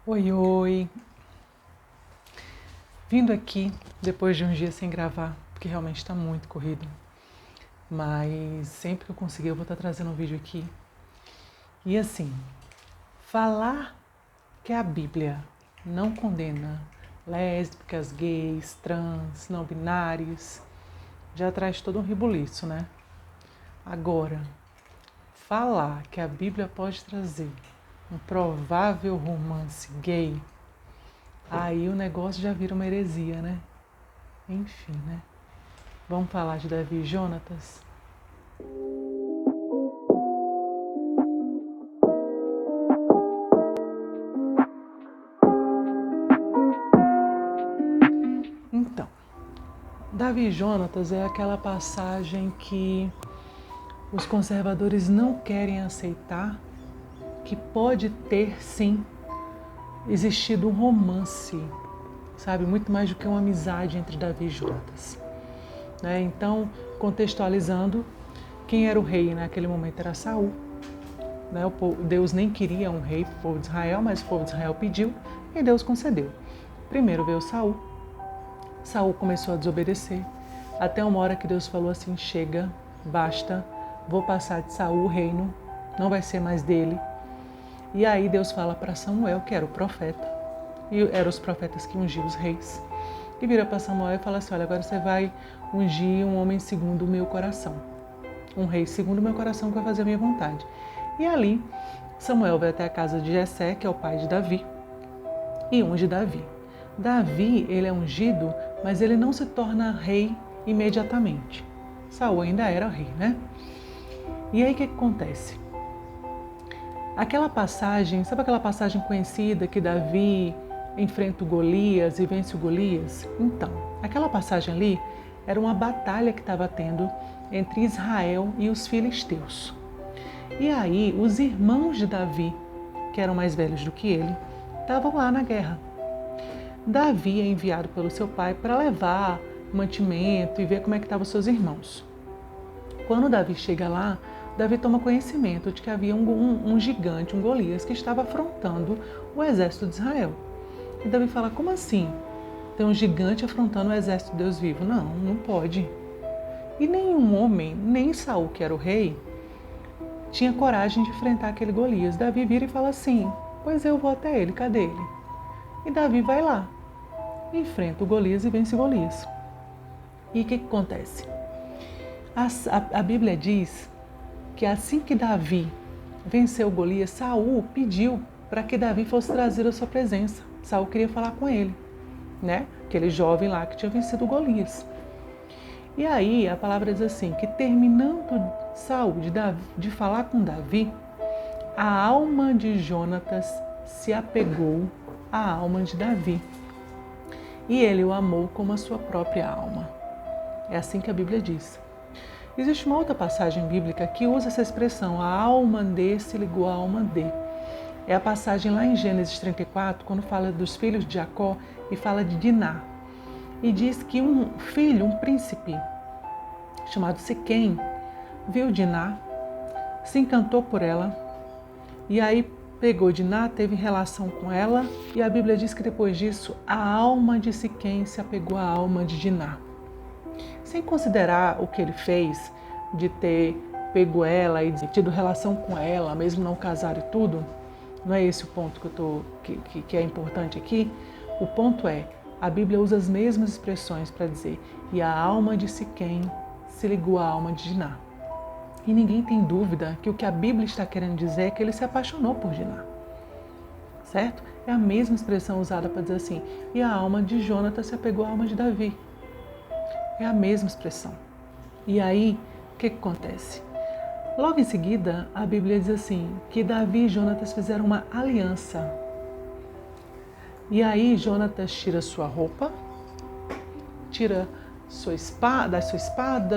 Oi, oi! Vindo aqui depois de uns dias sem gravar, porque realmente está muito corrido, mas sempre que eu conseguir eu vou estar trazendo um vídeo aqui. E assim, falar que a Bíblia não condena lésbicas, gays, trans, não binários, já traz todo um rebuliço, né? Agora, falar que a Bíblia pode trazer um provável romance gay, aí o negócio já vira uma heresia, né? Enfim, né? Vamos falar de Davi e Jonatas? Então, Davi e Jonatas é aquela passagem que os conservadores não querem aceitar que pode ter, sim, existido um romance, sabe? Muito mais do que uma amizade entre Davi e Jonatas. Né? Então, contextualizando, quem era o rei naquele momento era Saul. Né? Deus nem queria um rei para o povo de Israel, mas o povo de Israel pediu e Deus concedeu. Primeiro veio Saul. Saul começou a desobedecer, até uma hora que Deus falou assim: chega, basta, vou passar de Saul o reino, não vai ser mais dele. E aí Deus fala para Samuel, que era o profeta, e eram os profetas que ungiam os reis, e vira para Samuel e fala assim: olha, agora você vai ungir um homem segundo o meu coração, um rei segundo o meu coração que vai fazer a minha vontade. E ali Samuel vai até a casa de Jessé, que é o pai de Davi, e unge Davi. Davi, ele é ungido, mas ele não se torna rei imediatamente. Saul ainda era rei, né? E aí o que acontece? Aquela passagem, sabe aquela passagem conhecida que Davi enfrenta o Golias e vence o Golias? Então, aquela passagem ali era uma batalha que estava tendo entre Israel e os filisteus. E aí os irmãos de Davi, que eram mais velhos do que ele, estavam lá na guerra. Davi é enviado pelo seu pai para levar mantimento e ver como é que estavam os seus irmãos. Quando Davi chega lá, Davi toma conhecimento de que havia um gigante, um Golias, que estava afrontando o exército de Israel. E Davi fala: como assim? Tem um gigante afrontando o exército de Deus vivo? Não, não pode. E nenhum homem, nem Saul, que era o rei, tinha coragem de enfrentar aquele Golias. Davi vira e fala assim: pois eu vou até ele, cadê ele? E Davi vai lá, enfrenta o Golias e vence o Golias. E o que acontece? A Bíblia diz que assim que Davi venceu Golias, Saul pediu para que Davi fosse trazer a sua presença. Saul queria falar com ele, né? Aquele jovem lá que tinha vencido Golias. E aí a palavra diz assim, que terminando Saul de falar com Davi, a alma de Jonatas se apegou à alma de Davi. E ele o amou como a sua própria alma. É assim que a Bíblia diz. Existe uma outra passagem bíblica que usa essa expressão, a alma de se ligou à alma de. É a passagem lá em Gênesis 34, quando fala dos filhos de Jacó e fala de Diná. E diz que um filho, um príncipe, chamado Siquém, viu Diná, se encantou por ela, e aí pegou Diná, teve relação com ela, e a Bíblia diz que depois disso, a alma de Siquém se apegou à alma de Diná. Sem considerar o que ele fez de ter pego ela e tido relação com ela, mesmo não casar e tudo, não é esse o ponto que é importante aqui. O ponto é, a Bíblia usa as mesmas expressões para dizer, e a alma de Siquém se ligou à alma de Diná. E ninguém tem dúvida que o que a Bíblia está querendo dizer é que ele se apaixonou por Diná. Certo? É a mesma expressão usada para dizer assim, e a alma de Jonatas se apegou à alma de Davi. É a mesma expressão. E aí, o que acontece? Logo em seguida, a Bíblia diz assim, que Davi e Jonatas fizeram uma aliança. E aí, Jonatas tira sua roupa, tira sua espada,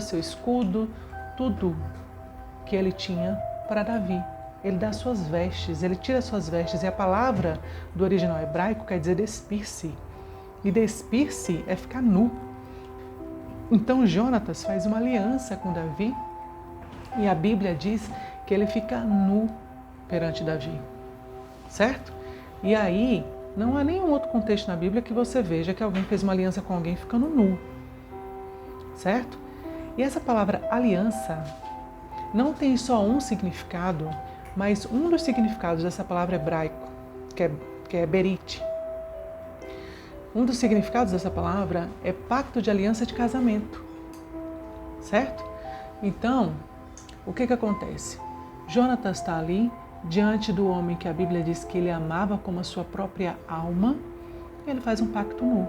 seu escudo, tudo que ele tinha para Davi. Ele dá suas vestes, ele tira suas vestes. E a palavra do original hebraico quer dizer despir-se. E despir-se é ficar nu. Então Jonatas faz uma aliança com Davi e a Bíblia diz que ele fica nu perante Davi, certo? E aí Não há nenhum outro contexto na Bíblia que você veja que alguém fez uma aliança com alguém ficando nu, certo? E essa palavra aliança não tem só um significado, mas um dos significados dessa palavra hebraico, que é berit. Um dos significados dessa palavra é pacto de aliança de casamento, certo? Então, o que acontece? Jonatas está ali diante do homem que a Bíblia diz que ele amava como a sua própria alma, e ele faz um pacto nu,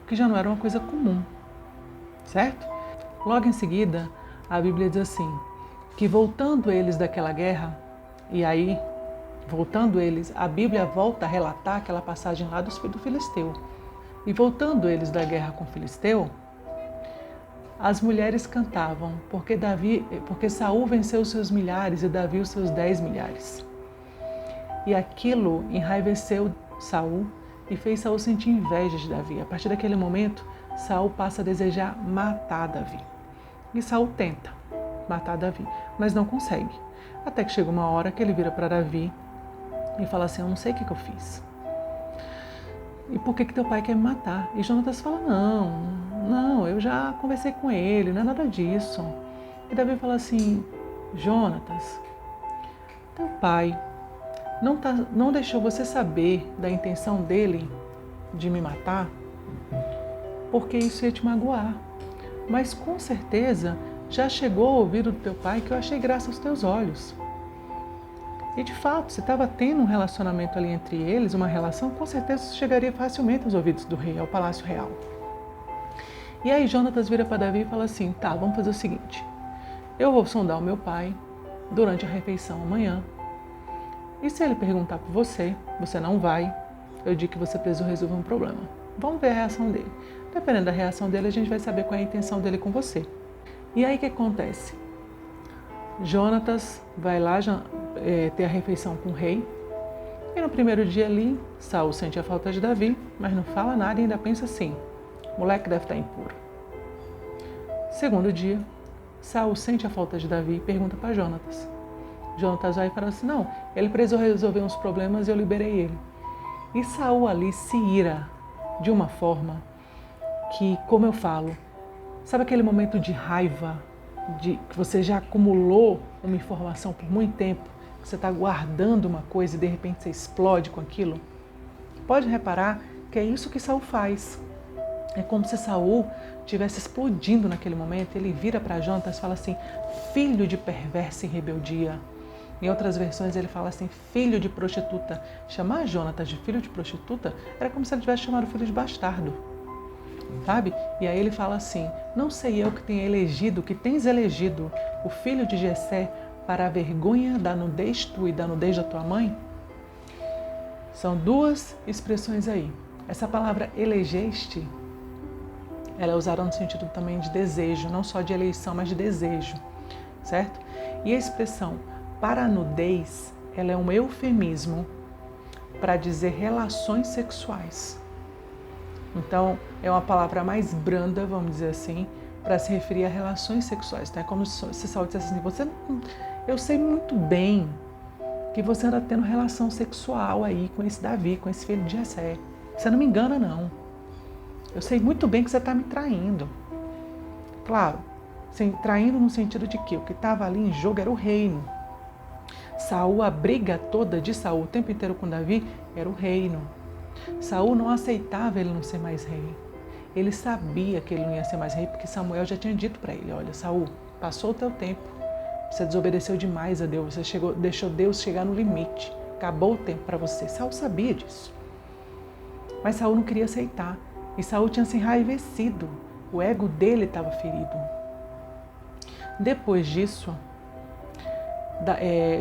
o que já não era uma coisa comum, certo? Logo em seguida, a Bíblia diz assim, que voltando eles daquela guerra, e aí, voltando eles, a Bíblia volta a relatar aquela passagem lá do Filisteu, e voltando eles da guerra com o Filisteu, as mulheres cantavam, porque Saul venceu os seus milhares e Davi os seus 10 milhares. E aquilo enraiveceu Saul e fez Saul sentir inveja de Davi. A partir daquele momento, Saul passa a desejar matar Davi. E Saul tenta matar Davi, mas não consegue. Até que chega uma hora que ele vira para Davi e fala assim, eu não sei o que eu fiz. E por que teu pai quer me matar? E Jonatas fala, não, eu já conversei com ele, não é nada disso. E Davi fala assim, Jonatas, teu pai não deixou você saber da intenção dele de me matar, porque isso ia te magoar. Mas com certeza já chegou ao ouvido do teu pai que eu achei graça aos teus olhos. E de fato, se estava tendo um relacionamento ali entre eles, uma relação, com certeza chegaria facilmente aos ouvidos do rei, ao palácio real. E aí Jonatas vira para Davi e fala assim, tá, vamos fazer o seguinte, eu vou sondar o meu pai durante a refeição amanhã, e se ele perguntar por você, você não vai, eu digo que você precisou resolver um problema. Vamos ver a reação dele. Dependendo da reação dele, a gente vai saber qual é a intenção dele com você. E aí o que acontece? Jonatas vai lá ter a refeição com o rei. E no primeiro dia ali, Saul sente a falta de Davi, mas não fala nada e ainda pensa assim, o moleque deve estar impuro. Segundo dia, Saul sente a falta de Davi e pergunta para Jonatas. Jonatas vai e fala assim, não, ele precisou resolver uns problemas e eu liberei ele. E Saul ali se ira de uma forma que, como eu falo, sabe aquele momento de raiva, que você já acumulou uma informação por muito tempo, que você está guardando uma coisa e de repente você explode com aquilo? Pode reparar que é isso que Saul faz. É como se Saul estivesse explodindo naquele momento. Ele vira para Jonatas e fala assim, filho de perversa e rebeldia. Em outras versões ele fala assim, filho de prostituta. Chamar Jonatas de filho de prostituta era como se ele tivesse chamado o filho de bastardo. Sabe? E aí ele fala assim, não sei eu que tens elegido o filho de Jessé para a vergonha da nudez tua e da nudez da tua mãe? São duas expressões aí. Essa palavra elegeste, ela é usada no sentido também de desejo, não só de eleição, mas de desejo, certo? E a expressão para a nudez, ela é um eufemismo para dizer relações sexuais. Então, é uma palavra mais branda, vamos dizer assim, para se referir a relações sexuais. Então, é como se Saul dissesse assim, eu sei muito bem que você anda tendo relação sexual aí com esse Davi, com esse filho de Jessé. Você não me engana, não. Eu sei muito bem que você está me traindo. Claro, traindo no sentido de que o que estava ali em jogo era o reino. Saul, a briga toda de Saul o tempo inteiro com Davi era o reino. Saul não aceitava ele não ser mais rei. Ele sabia que ele não ia ser mais rei porque Samuel já tinha dito para ele, olha, Saul, passou o teu tempo, você desobedeceu demais a Deus, você deixou Deus chegar no limite, acabou o tempo para você. Saul sabia disso. Mas Saul não queria aceitar e Saul tinha se enraivecido, o ego dele estava ferido. Depois disso,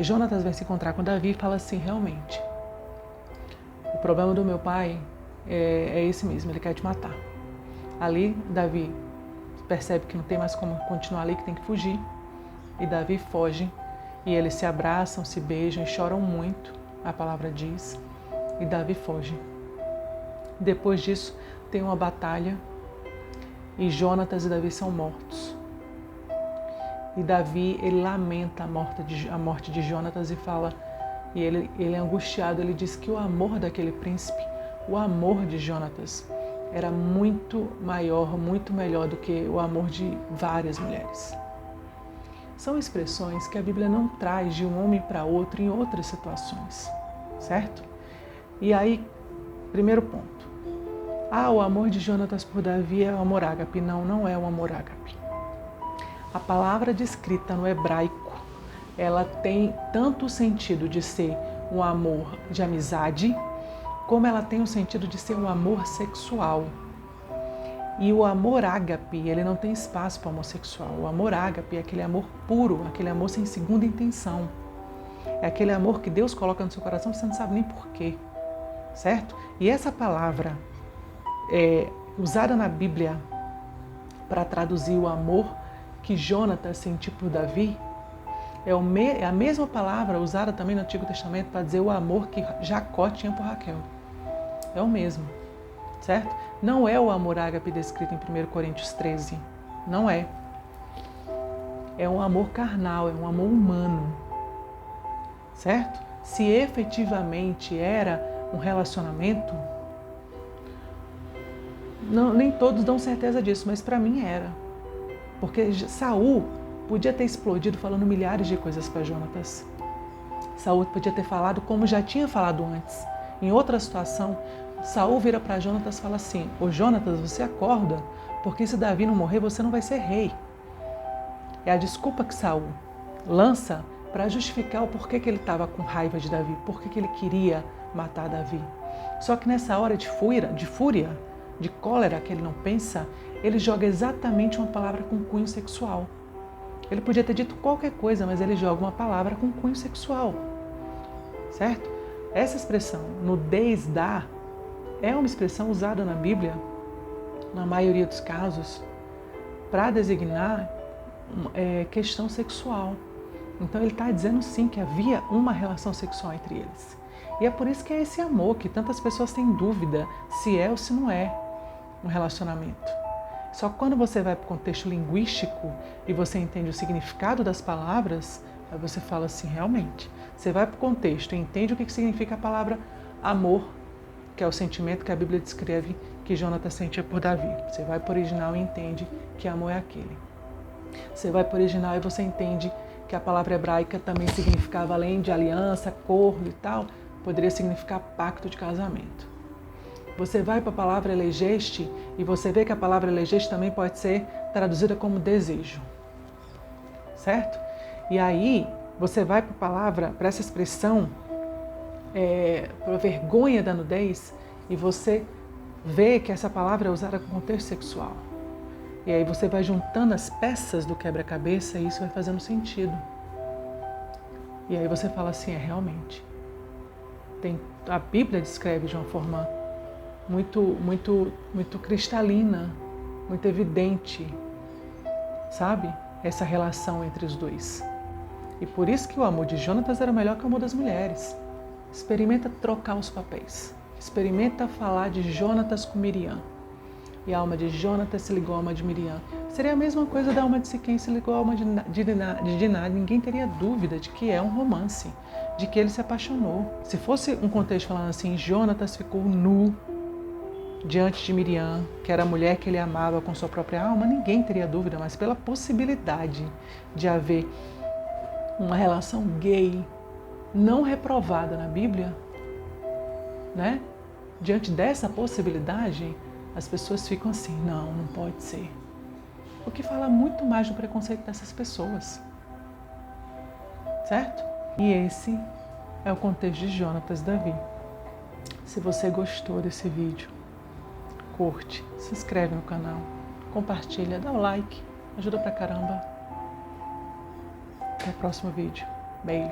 Jonatas vai se encontrar com Davi e fala assim, realmente, o problema do meu pai é esse mesmo, ele quer te matar. Ali, Davi percebe que não tem mais como continuar ali, que tem que fugir. E Davi foge, e eles se abraçam, se beijam e choram muito, a palavra diz. E Davi foge. Depois disso, tem uma batalha, e Jonatas e Davi são mortos. E Davi, ele lamenta a morte de Jonatas e fala, E ele angustiado, ele diz que o amor daquele príncipe, o amor de Jonatas, era muito maior, muito melhor do que o amor de várias mulheres. São expressões que a Bíblia não traz de um homem para outro em outras situações, certo? E aí, primeiro ponto. O amor de Jonatas por Davi é o amor ágape. Não, não é o amor ágape. A palavra descrita no hebraico, ela tem tanto o sentido de ser um amor de amizade, como ela tem o sentido de ser um amor sexual. E o amor ágape, ele não tem espaço para o homossexual. O amor ágape é aquele amor puro, aquele amor sem segunda intenção. É aquele amor que Deus coloca no seu coração, você não sabe nem porquê, certo? E essa palavra usada na Bíblia para traduzir o amor que Jonatas sentiu por Davi, é a mesma palavra usada também no Antigo Testamento para dizer o amor que Jacó tinha por Raquel. É o mesmo, certo? Não é o amor ágape descrito em 1 Coríntios 13. Não é. É um amor carnal, é um amor humano, certo? Se efetivamente era um relacionamento, nem todos dão certeza disso, mas para mim era. Porque Saul podia ter explodido falando milhares de coisas para Jonatas. Saul podia ter falado como já tinha falado antes. Em outra situação, Saul vira para Jonatas e fala assim: ô Jonatas, você acorda, porque se Davi não morrer, você não vai ser rei. É a desculpa que Saul lança para justificar o porquê que ele estava com raiva de Davi, porquê que ele queria matar Davi. Só que nessa hora de fúria, de cólera que ele não pensa, ele joga exatamente uma palavra com cunho sexual. Ele podia ter dito qualquer coisa, mas ele joga uma palavra com cunho sexual, certo? Essa expressão, nudez da, é uma expressão usada na Bíblia, na maioria dos casos, para designar questão sexual. Então ele está dizendo sim que havia uma relação sexual entre eles. E é por isso que é esse amor que tantas pessoas têm dúvida se é ou se não é um relacionamento. Só que quando você vai para o contexto linguístico e você entende o significado das palavras, aí você fala assim, realmente. Você vai para o contexto e entende o que significa a palavra amor, que é o sentimento que a Bíblia descreve que Jonatas sentia por Davi. Você vai para o original e entende que amor é aquele. Você vai para o original e você entende que a palavra hebraica também significava, além de aliança, acordo e tal, poderia significar pacto de casamento. Você vai para a palavra elegeste e você vê que a palavra elegeste também pode ser traduzida como desejo, certo? E aí você vai para a palavra, para essa expressão, para a vergonha da nudez, e você vê que essa palavra é usada com contexto sexual. E aí você vai juntando as peças do quebra-cabeça e isso vai fazendo sentido. E aí você fala assim, realmente. A Bíblia descreve de uma forma muito cristalina, muito evidente, sabe? Essa relação entre os dois. E por isso que o amor de Jonatas era melhor que o amor das mulheres. Experimenta trocar os papéis. Experimenta falar de Jonatas com Miriam. E a alma de Jonatas se ligou à alma de Miriam. Seria a mesma coisa da alma de Siquém se ligou à alma de Diná. Ninguém teria dúvida de que é um romance, de que ele se apaixonou. Se fosse um contexto falando assim, Jonatas ficou nu diante de Miriam, que era a mulher que ele amava com sua própria alma, ninguém teria dúvida, mas pela possibilidade de haver uma relação gay não reprovada na Bíblia, né? Diante dessa possibilidade, as pessoas ficam assim, não pode ser. O que fala muito mais do preconceito dessas pessoas, certo? E esse é o contexto de Jonatas e Davi. Se você gostou desse vídeo, curte, se inscreve no canal, compartilha, dá o like, ajuda pra caramba. Até o próximo vídeo. Beijo.